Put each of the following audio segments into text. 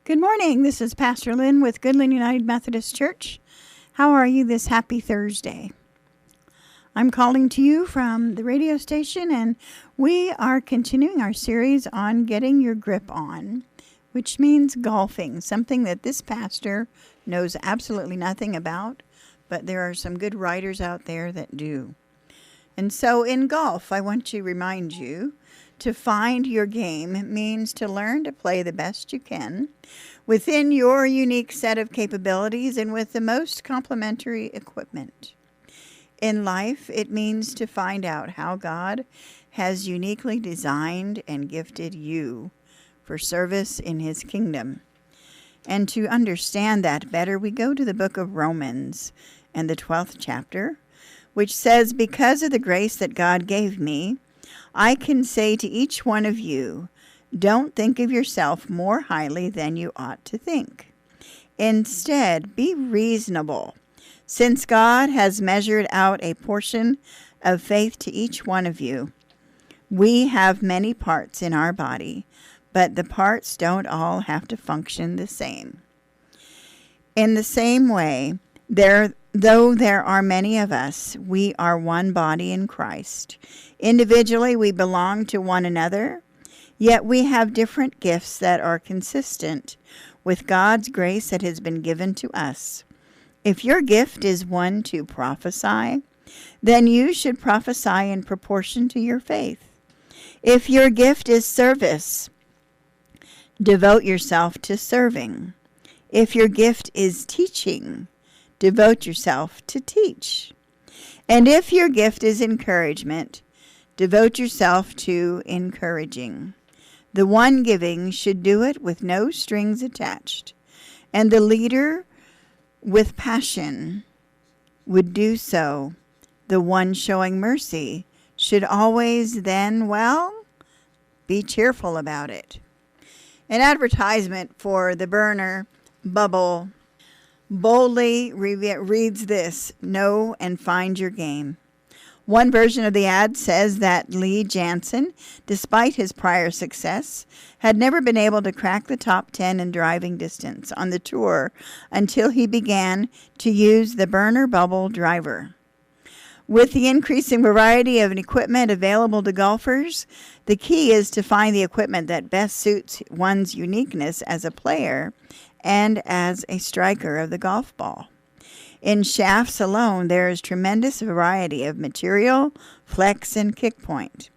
Good morning. This is Pastor Lynn with Goodland United Methodist Church. How are you this happy Thursday? I'm calling to you from the radio station, and we are continuing our series on getting your grip on, which means golfing, something that this pastor knows absolutely nothing about, but there are some good writers out there that do. And so in golf, I want to remind you to find your game means to learn to play the best you can within your unique set of capabilities and with the most complementary equipment. In life, it means to find out how God has uniquely designed and gifted you for service in His kingdom. And to understand that better, we go to the book of Romans and the 12th chapter, which says, "Because of the grace that God gave me, I can say to each one of you, don't think of yourself more highly than you ought to think. Instead, be reasonable, since God has measured out a portion of faith to each one of you. We have many parts in our body, but the parts don't all have to function the same. In the same way, though there are many of us, we are one body in Christ. Individually, we belong to one another, yet we have different gifts that are consistent with God's grace that has been given to us. If your gift is one to prophesy, then you should prophesy in proportion to your faith. If your gift is service, devote yourself to serving. If your gift is teaching, devote yourself to teach. And if your gift is encouragement, devote yourself to encouraging. The one giving should do it with no strings attached, and the leader with passion would do so. The one showing mercy should always then, be cheerful about it." An advertisement for the burner bubble boldly reads this: "Know and find your game." One version of the ad says that Lee Jansen, despite his prior success, had never been able to crack the top 10 in driving distance on the tour until he began to use the burner bubble driver. With the increasing variety of equipment available to golfers, the key is to find the equipment that best suits one's uniqueness as a player and as a striker of the golf ball. In shafts alone, there is tremendous variety of material, flex, and kick point.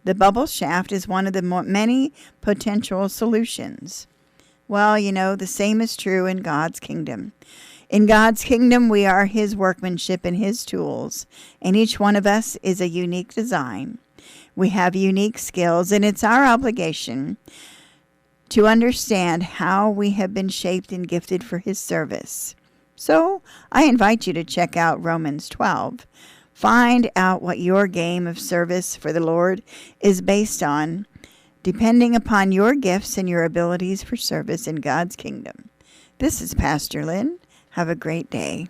The bubble shaft is one of the many potential solutions. The same is true in God's kingdom. In God's kingdom, we are His workmanship and His tools, and each one of us is a unique design. We have unique skills, and it's our obligation to understand how we have been shaped and gifted for His service. So I invite you to check out Romans 12. Find out what your game of service for the Lord is based on, depending upon your gifts and your abilities for service in God's kingdom. This is Pastor Lynn. Have a great day.